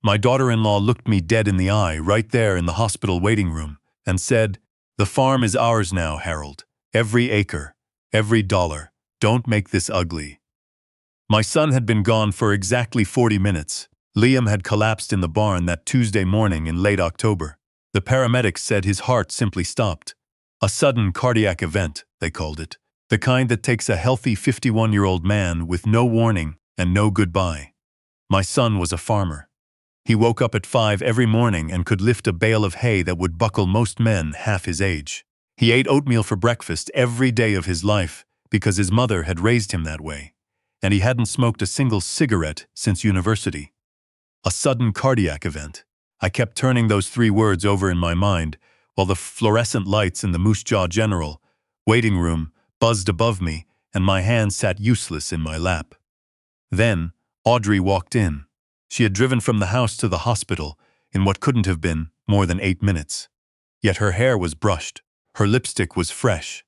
My daughter-in-law looked me dead in the eye right there in the hospital waiting room and said, "The farm is ours now, Harold. Every acre, every dollar. Don't make this ugly." My son had been gone for exactly 40 minutes. Liam had collapsed in the barn that Tuesday morning in late October. The paramedics said his heart simply stopped. A sudden cardiac event, they called it. The kind that takes a healthy 51-year-old man with no warning and no goodbye. My son was a farmer. He woke up at 5 every morning and could lift a bale of hay that would buckle most men half his age. He ate oatmeal for breakfast every day of his life because his mother had raised him that way, and he hadn't smoked a single cigarette since university. A sudden cardiac event. I kept turning those 3 words over in my mind while the fluorescent lights in the Moose Jaw General waiting room buzzed above me and my hand sat useless in my lap. Then Audrey walked in. She had driven from the house to the hospital in what couldn't have been more than 8 minutes. Yet her hair was brushed. Her lipstick was fresh.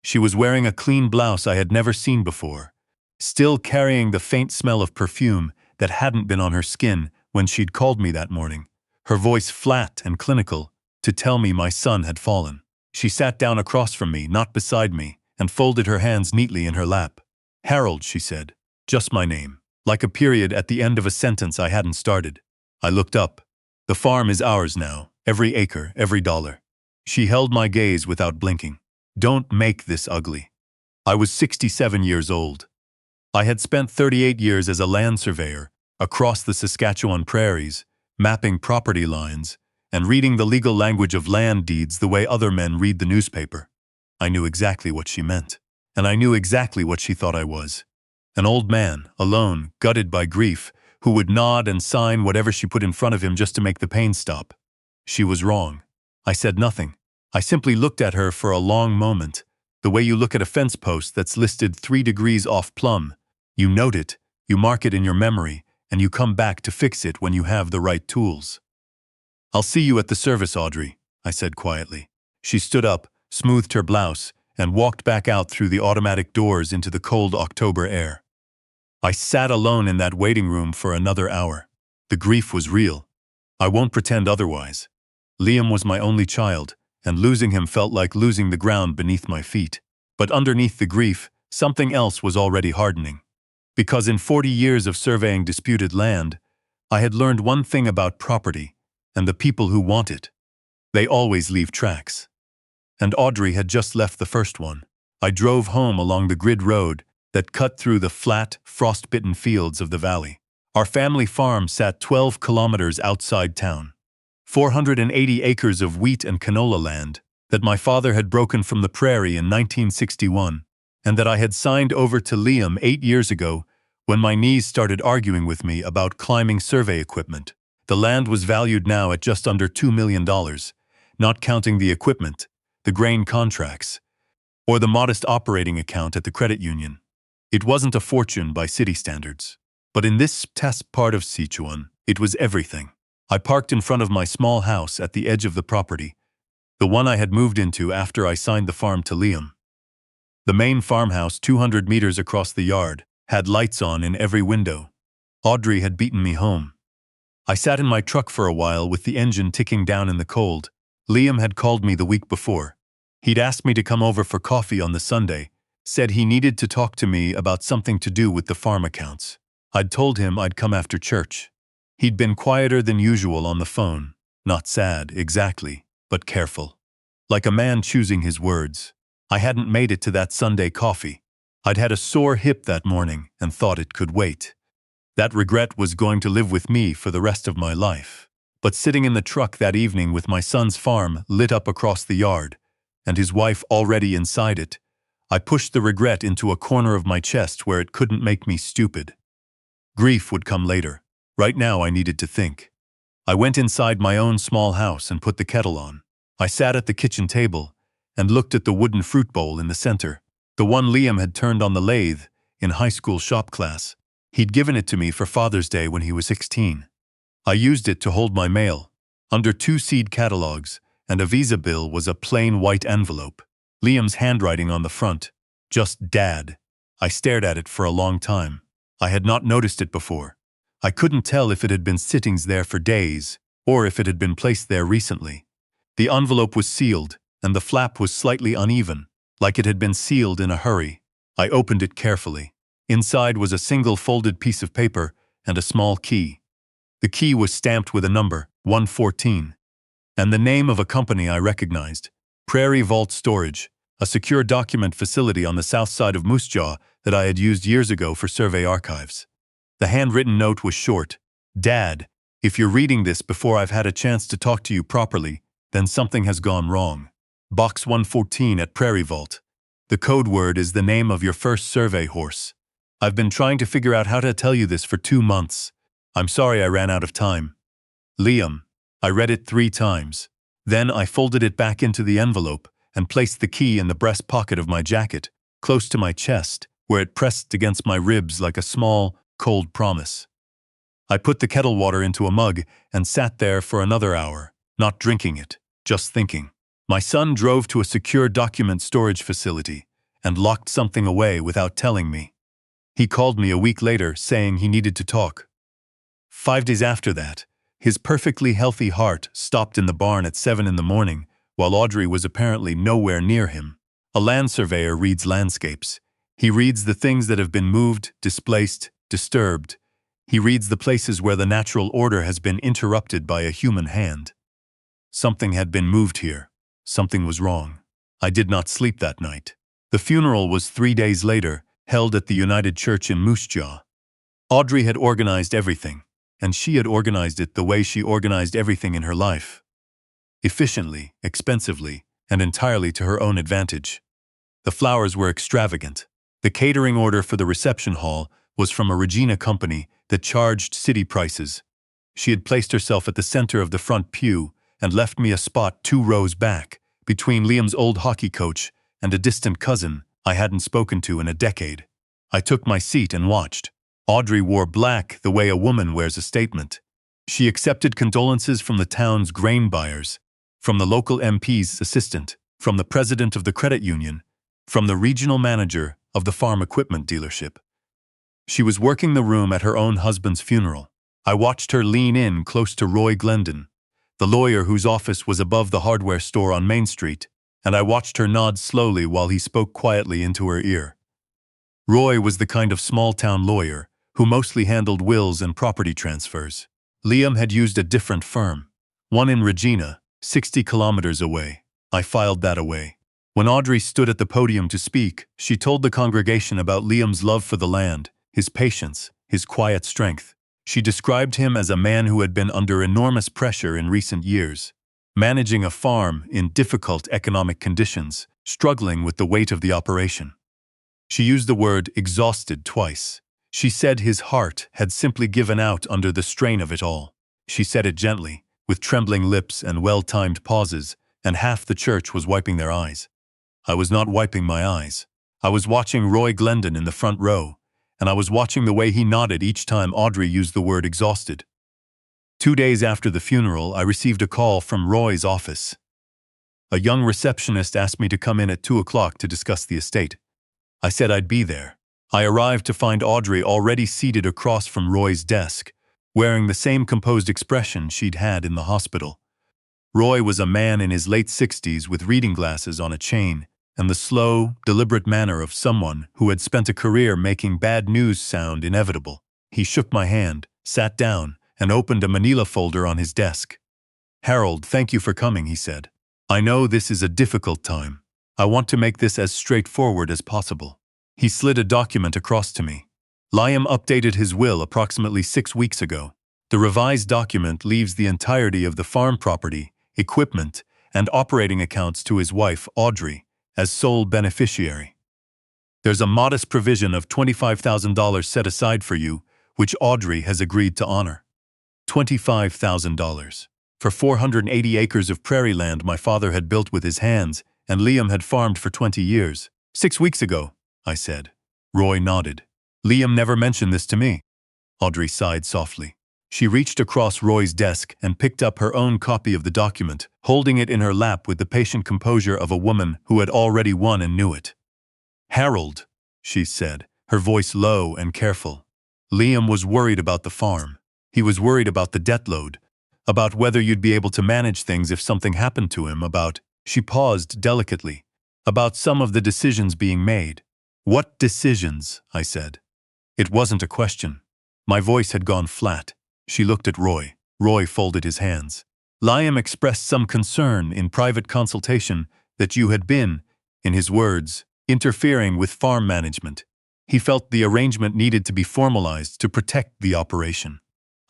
She was wearing a clean blouse I had never seen before, still carrying the faint smell of perfume that hadn't been on her skin when she'd called me that morning, her voice flat and clinical, to tell me my son had fallen. She sat down across from me, not beside me, and folded her hands neatly in her lap. "Harold," she said, just my name, like a period at the end of a sentence I hadn't started. I looked up. "The farm is ours now, every acre, every dollar." She held my gaze without blinking. "Don't make this ugly." I was 67 years old. I had spent 38 years as a land surveyor across the Saskatchewan prairies, mapping property lines, and reading the legal language of land deeds the way other men read the newspaper. I knew exactly what she meant, and I knew exactly what she thought I was. An old man, alone, gutted by grief, who would nod and sign whatever she put in front of him just to make the pain stop. She was wrong. I said nothing. I simply looked at her for a long moment, the way you look at a fence post that's listed 3 degrees off plumb. You note it, you mark it in your memory, and you come back to fix it when you have the right tools. "I'll see you at the service, Audrey," I said quietly. She stood up, smoothed her blouse, and walked back out through the automatic doors into the cold October air. I sat alone in that waiting room for another hour. The grief was real. I won't pretend otherwise. Liam was my only child, and losing him felt like losing the ground beneath my feet. But underneath the grief, something else was already hardening. Because in 40 years of surveying disputed land, I had learned one thing about property and the people who want it. They always leave tracks. And Audrey had just left the first one. I drove home along the grid road that cut through the flat, frost-bitten fields of the valley. Our family farm sat 12 kilometers outside town. 480 acres of wheat and canola land that my father had broken from the prairie in 1961, and that I had signed over to Liam 8 years ago when my knees started arguing with me about climbing survey equipment. The land was valued now at just under $2 million, not counting the equipment, the grain contracts, or the modest operating account at the credit union. It wasn't a fortune by city standards. But in this test part of Sichuan, it was everything. I parked in front of my small house at the edge of the property, the one I had moved into after I signed the farm to Liam. The main farmhouse, 200 meters across the yard, had lights on in every window. Audrey had beaten me home. I sat in my truck for a while with the engine ticking down in the cold. Liam had called me the week before. He'd asked me to come over for coffee on the Sunday, said he needed to talk to me about something to do with the farm accounts. I'd told him I'd come after church. He'd been quieter than usual on the phone, not sad, exactly, but careful. Like a man choosing his words. I hadn't made it to that Sunday coffee. I'd had a sore hip that morning and thought it could wait. That regret was going to live with me for the rest of my life. But sitting in the truck that evening with my son's farm lit up across the yard, and his wife already inside it, I pushed the regret into a corner of my chest where it couldn't make me stupid. Grief would come later. Right now I needed to think. I went inside my own small house and put the kettle on. I sat at the kitchen table and looked at the wooden fruit bowl in the center, the one Liam had turned on the lathe in high school shop class. He'd given it to me for Father's Day when he was 16. I used it to hold my mail. Under 2 seed catalogs and a Visa bill was a plain white envelope. Liam's handwriting on the front. Just Dad. I stared at it for a long time. I had not noticed it before. I couldn't tell if it had been sittings there for days, or if it had been placed there recently. The envelope was sealed, and the flap was slightly uneven, like it had been sealed in a hurry. I opened it carefully. Inside was a single folded piece of paper and a small key. The key was stamped with a number, 114, and the name of a company I recognized, Prairie Vault Storage, a secure document facility on the south side of Moose Jaw that I had used years ago for survey archives. The handwritten note was short. Dad, if you're reading this before I've had a chance to talk to you properly, then something has gone wrong. Box 114 at Prairie Vault. The code word is the name of your first survey horse. I've been trying to figure out how to tell you this for 2 months. I'm sorry I ran out of time. Liam. I read it 3 times. Then I folded it back into the envelope and placed the key in the breast pocket of my jacket, close to my chest, where it pressed against my ribs like a small, cold promise. I put the kettle water into a mug and sat there for another hour, not drinking it, just thinking. My son drove to a secure document storage facility and locked something away without telling me. He called me a week later saying he needed to talk. 5 days after that, his perfectly healthy heart stopped in the barn at 7 in the morning, while Audrey was apparently nowhere near him. A land surveyor reads landscapes. He reads the things that have been moved, displaced, disturbed. He reads the places where the natural order has been interrupted by a human hand. Something had been moved here. Something was wrong. I did not sleep that night. The funeral was 3 days later, held at the United Church in Moose Jaw. Audrey had organized everything, and she had organized it the way she organized everything in her life. Efficiently, expensively, and entirely to her own advantage. The flowers were extravagant. The catering order for the reception hall was from a Regina company that charged city prices. She had placed herself at the center of the front pew and left me a spot 2 rows back, between Liam's old hockey coach and a distant cousin I hadn't spoken to in a decade. I took my seat and watched. Audrey wore black the way a woman wears a statement. She accepted condolences from the town's grain buyers, from the local MP's assistant, from the president of the credit union, from the regional manager of the farm equipment dealership. She was working the room at her own husband's funeral. I watched her lean in close to Roy Glendon, the lawyer whose office was above the hardware store on Main Street, and I watched her nod slowly while he spoke quietly into her ear. Roy was the kind of small-town lawyer who mostly handled wills and property transfers. Liam had used a different firm, one in Regina, 60 kilometers away. I filed that away. When Audrey stood at the podium to speak, she told the congregation about Liam's love for the land, his patience, his quiet strength. She described him as a man who had been under enormous pressure in recent years, managing a farm in difficult economic conditions, struggling with the weight of the operation. She used the word exhausted twice. She said his heart had simply given out under the strain of it all. She said it gently, with trembling lips and well-timed pauses, and half the church was wiping their eyes. I was not wiping my eyes. I was watching Roy Glendon in the front row, and I was watching the way he nodded each time Audrey used the word exhausted. 2 days after the funeral, I received a call from Roy's office. A young receptionist asked me to come in at 2 o'clock to discuss the estate. I said I'd be there. I arrived to find Audrey already seated across from Roy's desk, wearing the same composed expression she'd had in the hospital. Roy was a man in his late 60s with reading glasses on a chain, and the slow, deliberate manner of someone who had spent a career making bad news sound inevitable. He shook my hand, sat down, and opened a manila folder on his desk. "Harold, thank you for coming," he said. "I know this is a difficult time. I want to make this as straightforward as possible." He slid a document across to me. Liam updated his will approximately 6 weeks ago. The revised document leaves the entirety of the farm property, equipment, and operating accounts to his wife, Audrey, as sole beneficiary. There's a modest provision of $25,000 set aside for you, which Audrey has agreed to honor. $25,000. For 480 acres of prairie land my father had built with his hands, and Liam had farmed for 20 years. 6 weeks ago, I said. Roy nodded. Liam never mentioned this to me. Audrey sighed softly. She reached across Roy's desk and picked up her own copy of the document, holding it in her lap with the patient composure of a woman who had already won and knew it. "Harold," she said, her voice low and careful. Liam was worried about the farm. He was worried about the debt load, about whether you'd be able to manage things if something happened to him, she paused delicately, about some of the decisions being made. What decisions? I said. It wasn't a question. My voice had gone flat. She looked at Roy. Roy folded his hands. Liam expressed some concern in private consultation that you had been, in his words, interfering with farm management. He felt the arrangement needed to be formalized to protect the operation.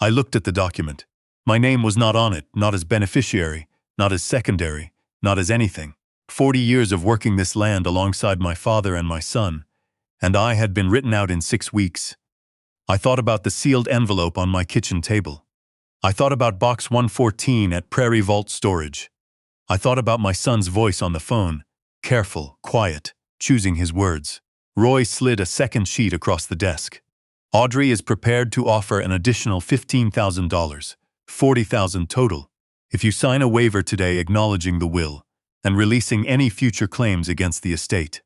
I looked at the document. My name was not on it, not as beneficiary, not as secondary, not as anything. 40 years of working this land alongside my father and my son, and I had been written out in 6 weeks. I thought about the sealed envelope on my kitchen table. I thought about box 114 at Prairie Vault Storage. I thought about my son's voice on the phone, careful, quiet, choosing his words. Roy slid a second sheet across the desk. Audrey is prepared to offer an additional $15,000, $40,000 total, if you sign a waiver today acknowledging the will and releasing any future claims against the estate.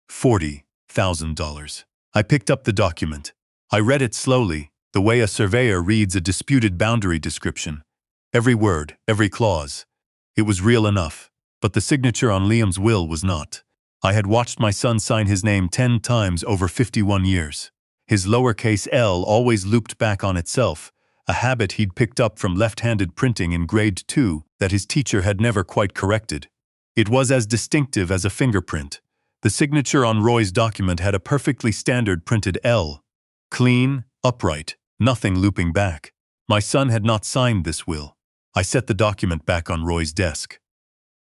$40,000. I picked up the document. I read it slowly, the way a surveyor reads a disputed boundary description. Every word, every clause. It was real enough, but the signature on Liam's will was not. I had watched my son sign his name 10 times over 51 years. His lowercase l always looped back on itself, a habit he'd picked up from left-handed printing in grade 2 that his teacher had never quite corrected. It was as distinctive as a fingerprint. The signature on Roy's document had a perfectly standard printed L. Clean, upright, nothing looping back. My son had not signed this will. I set the document back on Roy's desk.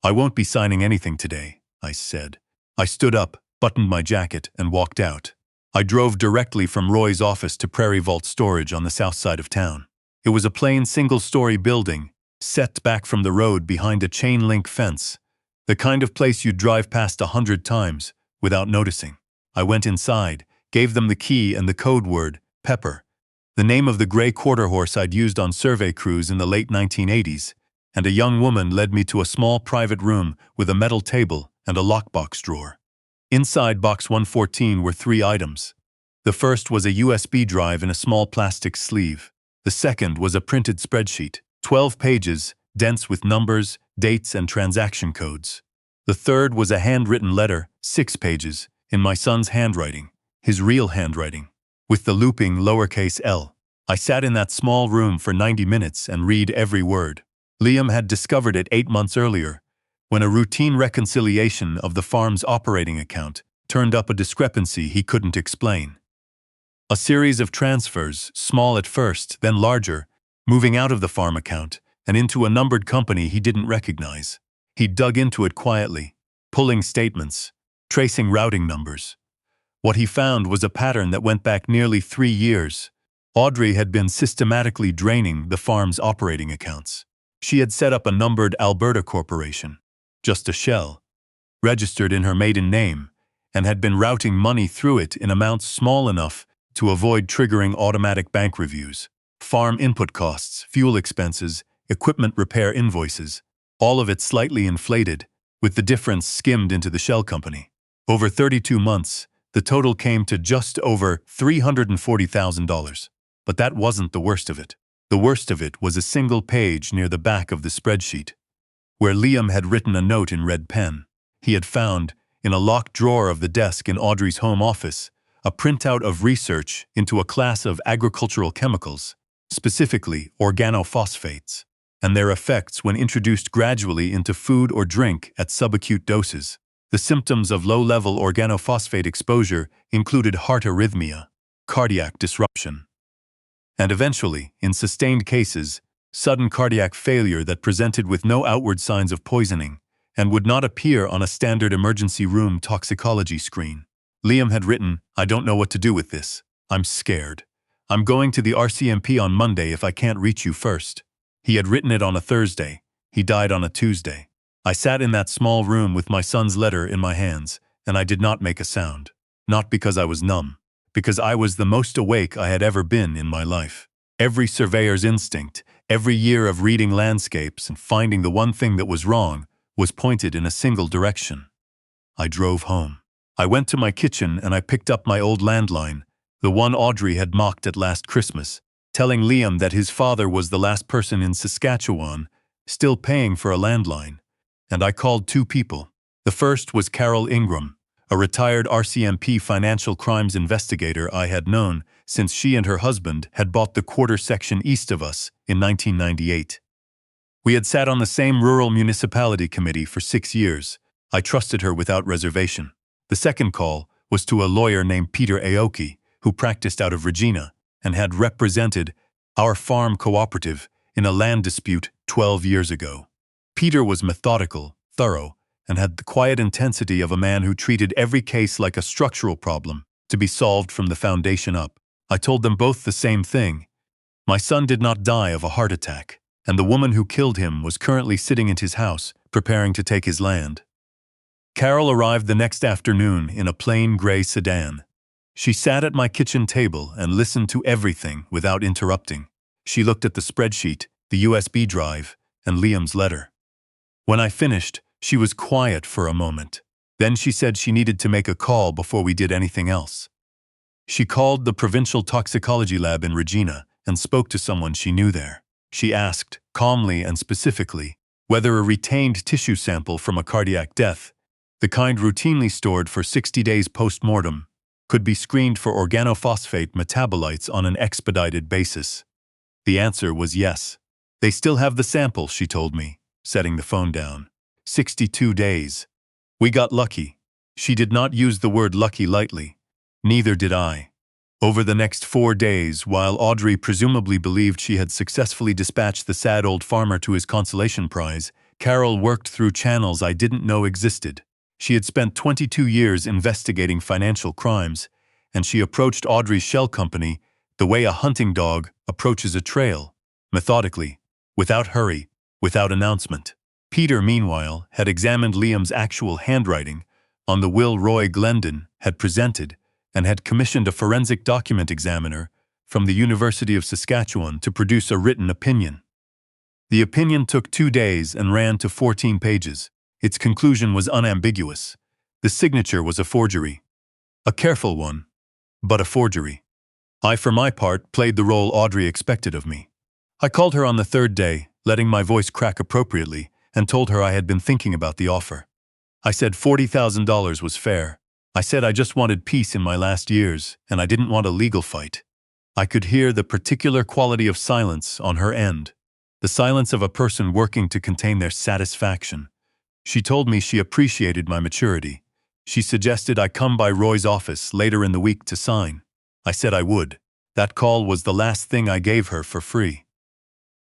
I won't be signing anything today, I said. I stood up, buttoned my jacket, and walked out. I drove directly from Roy's office to Prairie Vault Storage on the south side of town. It was a plain single-story building, set back from the road behind a chain-link fence, the kind of place you'd drive past 100 times without noticing. I went inside, gave them the key and the code word, Pepper, the name of the gray quarter horse I'd used on survey crews in the late 1980s, and a young woman led me to a small private room with a metal table and a lockbox drawer. Inside box 114 were 3 items. The first was a USB drive in a small plastic sleeve. The second was a printed spreadsheet, 12 pages, dense with numbers, dates, and transaction codes. The third was a handwritten letter, 6 pages, in my son's handwriting, his real handwriting, with the looping lowercase l. I sat in that small room for 90 minutes and read every word. Liam had discovered it 8 months earlier, when a routine reconciliation of the farm's operating account turned up a discrepancy he couldn't explain. A series of transfers, small at first, then larger, moving out of the farm account and into a numbered company he didn't recognize. He dug into it quietly, pulling statements, tracing routing numbers. What he found was a pattern that went back nearly 3 years. Audrey had been systematically draining the farm's operating accounts. She had set up a numbered Alberta corporation, just a shell, registered in her maiden name, and had been routing money through it in amounts small enough to avoid triggering automatic bank reviews. Farm input costs, fuel expenses, equipment repair invoices, all of it slightly inflated, with the difference skimmed into the shell company. Over 32 months, the total came to just over $340,000. But that wasn't the worst of it. The worst of it was a single page near the back of the spreadsheet, where Liam had written a note in red pen. He had found, in a locked drawer of the desk in Audrey's home office, a printout of research into a class of agricultural chemicals, specifically organophosphates, and their effects when introduced gradually into food or drink at subacute doses. The symptoms of low-level organophosphate exposure included heart arrhythmia, cardiac disruption, and eventually, in sustained cases, sudden cardiac failure that presented with no outward signs of poisoning and would not appear on a standard emergency room toxicology screen. Liam had written, "I don't know what to do with this. I'm scared. I'm going to the RCMP on Monday if I can't reach you first." He had written it on a Thursday. He died on a Tuesday. I sat in that small room with my son's letter in my hands, and I did not make a sound. Not because I was numb, because I was the most awake I had ever been in my life. Every surveyor's instinct, every year of reading landscapes and finding the one thing that was wrong, was pointed in a single direction. I drove home. I went to my kitchen and I picked up my old landline, The one Audrey had mocked at last Christmas, telling Liam that his father was the last person in Saskatchewan still paying for a landline. And I called two people. The first was Carol Ingram, a retired RCMP financial crimes investigator I had known since she and her husband had bought the quarter section east of us in 1998. We had sat on the same rural municipality committee for 6 years. I trusted her without reservation. The second call was to a lawyer named Peter Aoki, who practiced out of Regina and had represented our farm cooperative in a land dispute 12 years ago. Peter was methodical, thorough, and had the quiet intensity of a man who treated every case like a structural problem to be solved from the foundation up. I told them both the same thing. My son did not die of a heart attack, and the woman who killed him was currently sitting in his house, preparing to take his land. Carol arrived the next afternoon in a plain gray sedan. She sat at my kitchen table and listened to everything without interrupting. She looked at the spreadsheet, the USB drive, and Liam's letter. When I finished, she was quiet for a moment. Then she said she needed to make a call before we did anything else. She called the provincial toxicology lab in Regina and spoke to someone she knew there. She asked, calmly and specifically, whether a retained tissue sample from a cardiac death, the kind routinely stored for 60 days post-mortem, could be screened for organophosphate metabolites on an expedited basis. The answer was yes. They still have the sample, she told me, setting the phone down. 62 days. We got lucky. She did not use the word lucky lightly. Neither did I. Over the next 4 days, while Audrey presumably believed she had successfully dispatched the sad old farmer to his consolation prize, Carol worked through channels I didn't know existed. She had spent 22 years investigating financial crimes, and she approached Audrey's shell company the way a hunting dog approaches a trail, methodically, without hurry, without announcement. Peter, meanwhile, had examined Liam's actual handwriting on the will Roy Glendon had presented and had commissioned a forensic document examiner from the University of Saskatchewan to produce a written opinion. The opinion took 2 days and ran to 14 pages. Its conclusion was unambiguous. The signature was a forgery. A careful one, but a forgery. I, for my part, played the role Audrey expected of me. I called her on the third day, letting my voice crack appropriately, and told her I had been thinking about the offer. I said $40,000 was fair. I said I just wanted peace in my last years, and I didn't want a legal fight. I could hear the particular quality of silence on her end, the silence of a person working to contain their satisfaction. She told me she appreciated my maturity. She suggested I come by Roy's office later in the week to sign. I said I would. That call was the last thing I gave her for free.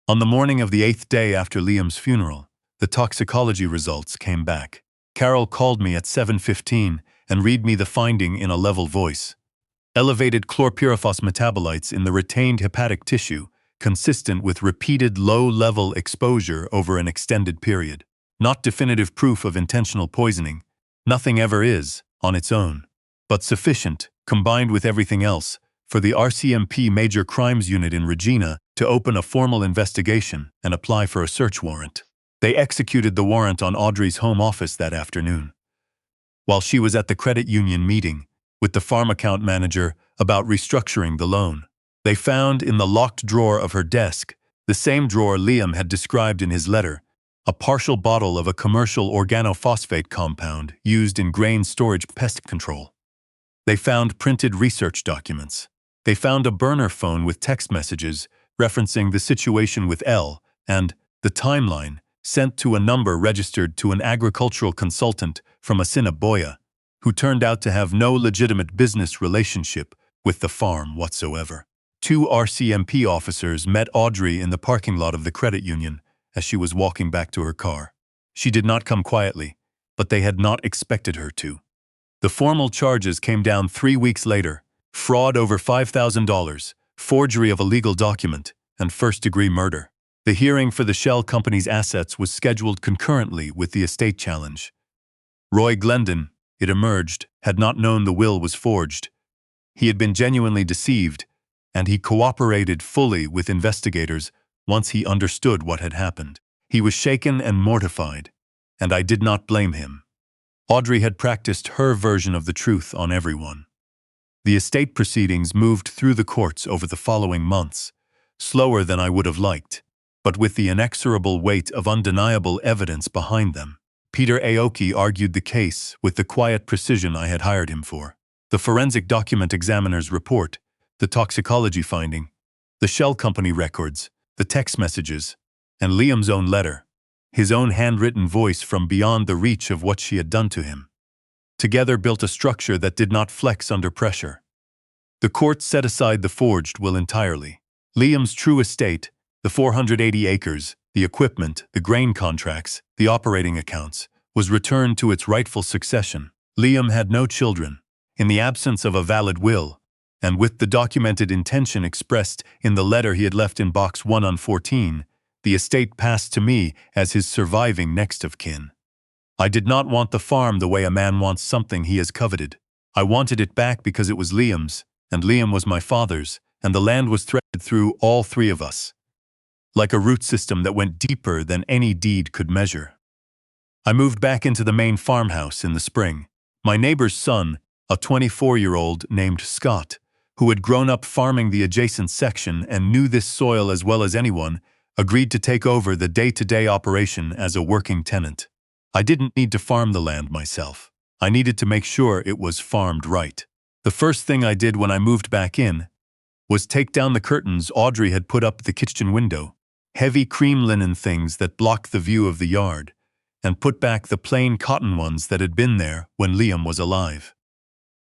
On the morning of the 8th day after Liam's funeral, the toxicology results came back. Carol called me at 7:15 and read me the finding in a level voice. Elevated chlorpyrifos metabolites in the retained hepatic tissue, consistent with repeated low-level exposure over an extended period. Not definitive proof of intentional poisoning. Nothing ever is, on its own. But sufficient, combined with everything else, for the RCMP Major Crimes Unit in Regina to open a formal investigation and apply for a search warrant. They executed the warrant on Audrey's home office that afternoon, while she was at the credit union meeting with the farm account manager about restructuring the loan. They found in the locked drawer of her desk, the same drawer Liam had described in his letter, a partial bottle of a commercial organophosphate compound used in grain storage pest control. They found printed research documents. They found a burner phone with text messages referencing the situation with L and the timeline sent to a number registered to an agricultural consultant from Assiniboia, who turned out to have no legitimate business relationship with the farm whatsoever. 2 RCMP officers met Audrey in the parking lot of the credit union as she was walking back to her car. She did not come quietly, but they had not expected her to. The formal charges came down 3 weeks later: fraud over $5,000, forgery of a legal document, and first-degree murder. The hearing for the shell company's assets was scheduled concurrently with the estate challenge. Roy Glendon, it emerged, had not known the will was forged. He had been genuinely deceived, and he cooperated fully with investigators once he understood what had happened. He was shaken and mortified, and I did not blame him. Audrey had practiced her version of the truth on everyone. The estate proceedings moved through the courts over the following months, slower than I would have liked, but with the inexorable weight of undeniable evidence behind them. Peter Aoki argued the case with the quiet precision I had hired him for. The forensic document examiner's report, the toxicology finding, the shell company records, the text messages, and Liam's own letter, his own handwritten voice from beyond the reach of what she had done to him, together built a structure that did not flex under pressure. The court set aside the forged will entirely. Liam's true estate, the 480 acres, the equipment, the grain contracts, the operating accounts, was returned to its rightful succession. Liam had no children. In the absence of a valid will, and with the documented intention expressed in the letter he had left in Box 1 on 14, the estate passed to me as his surviving next of kin. I did not want the farm the way a man wants something he has coveted. I wanted it back because it was Liam's, and Liam was my father's, and the land was threaded through all three of us, like a root system that went deeper than any deed could measure. I moved back into the main farmhouse in the spring. My neighbor's son, a 24-year-old named Scott, who had grown up farming the adjacent section and knew this soil as well as anyone, agreed to take over the day-to-day operation as a working tenant. I didn't need to farm the land myself. I needed to make sure it was farmed right. The first thing I did when I moved back in was take down the curtains Audrey had put up at the kitchen window, heavy cream linen things that blocked the view of the yard, and put back the plain cotton ones that had been there when Liam was alive.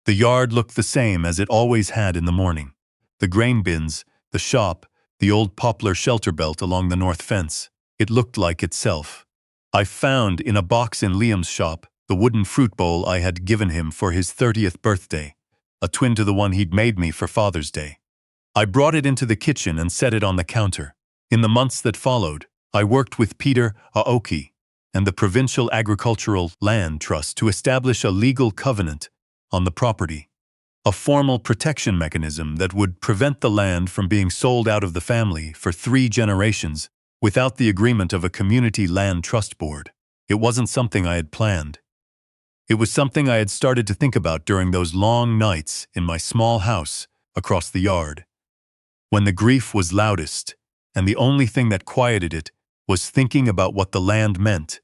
The yard looked the same as it always had in the morning. The grain bins, the shop, the old poplar shelter belt along the north fence. It looked like itself. I found in a box in Liam's shop the wooden fruit bowl I had given him for his 30th birthday, a twin to the one he'd made me for Father's Day. I brought it into the kitchen and set it on the counter. In the months that followed, I worked with Peter Aoki and the Provincial Agricultural Land Trust to establish a legal covenant on the property, a formal protection mechanism that would prevent the land from being sold out of the family for 3 generations without the agreement of a community land trust board. It wasn't something I had planned. It was something I had started to think about during those long nights in my small house across the yard, when the grief was loudest, and the only thing that quieted it was thinking about what the land meant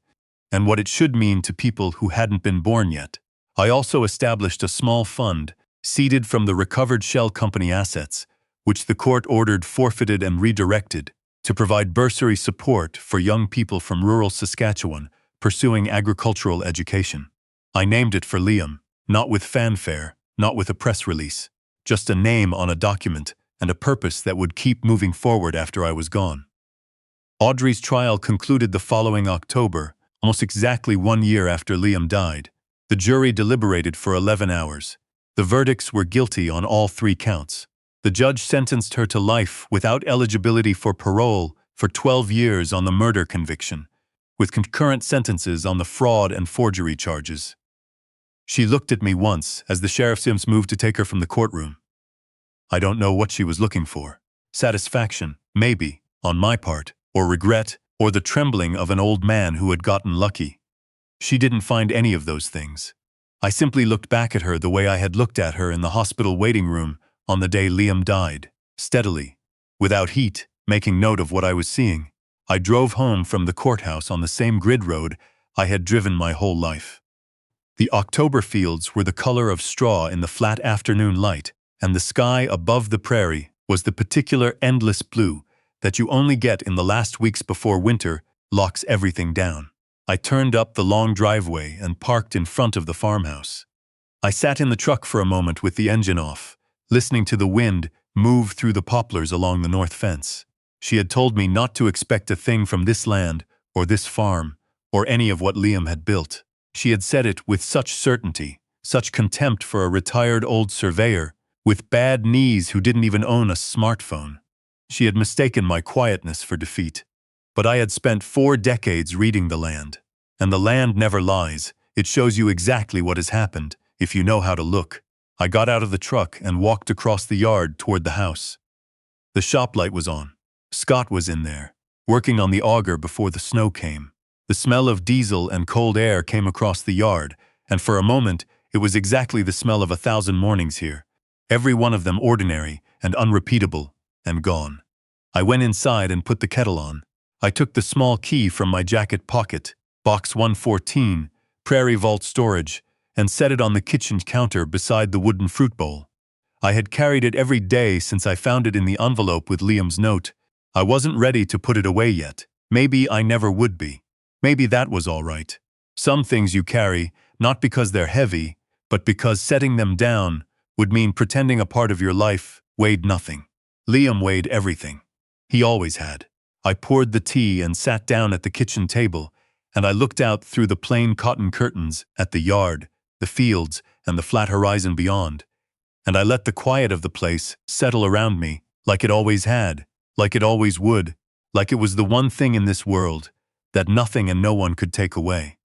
and what it should mean to people who hadn't been born yet. I also established a small fund, seeded from the recovered shell company assets, which the court ordered forfeited and redirected, to provide bursary support for young people from rural Saskatchewan pursuing agricultural education. I named it for Liam, not with fanfare, not with a press release, just a name on a document and a purpose that would keep moving forward after I was gone. Audrey's trial concluded the following October, almost exactly 1 year after Liam died. The jury deliberated for 11 hours. The verdicts were guilty on all 3 counts. The judge sentenced her to life without eligibility for parole for 12 years on the murder conviction, with concurrent sentences on the fraud and forgery charges. She looked at me once as the sheriff's moved to take her from the courtroom. I don't know what she was looking for. Satisfaction, maybe, on my part, or regret, or the trembling of an old man who had gotten lucky. She didn't find any of those things. I simply looked back at her the way I had looked at her in the hospital waiting room on the day Liam died, steadily, without heat, making note of what I was seeing. I drove home from the courthouse on the same grid road I had driven my whole life. The October fields were the color of straw in the flat afternoon light, and the sky above the prairie was the particular endless blue that you only get in the last weeks before winter locks everything down. I turned up the long driveway and parked in front of the farmhouse. I sat in the truck for a moment with the engine off, listening to the wind move through the poplars along the north fence. She had told me not to expect a thing from this land or this farm or any of what Liam had built. She had said it with such certainty, such contempt for a retired old surveyor with bad knees who didn't even own a smartphone. She had mistaken my quietness for defeat. But I had spent 4 decades reading the land. And the land never lies. It shows you exactly what has happened, if you know how to look. I got out of the truck and walked across the yard toward the house. The shop light was on. Scott was in there, working on the auger before the snow came. The smell of diesel and cold air came across the yard, and for a moment, it was exactly the smell of 1,000 mornings here. every one of them ordinary and unrepeatable, and gone. I went inside and put the kettle on. I took the small key from my jacket pocket, box 114, Prairie Vault storage, and set it on the kitchen counter beside the wooden fruit bowl. I had carried it every day since I found it in the envelope with Liam's note. I wasn't ready to put it away yet. Maybe I never would be. Maybe that was all right. Some things you carry, not because they're heavy, but because setting them down would mean pretending a part of your life weighed nothing. Liam weighed everything. He always had. I poured the tea and sat down at the kitchen table, and I looked out through the plain cotton curtains at the yard, the fields, and the flat horizon beyond. And I let the quiet of the place settle around me, like it always had, like it always would, like it was the one thing in this world that nothing and no one could take away.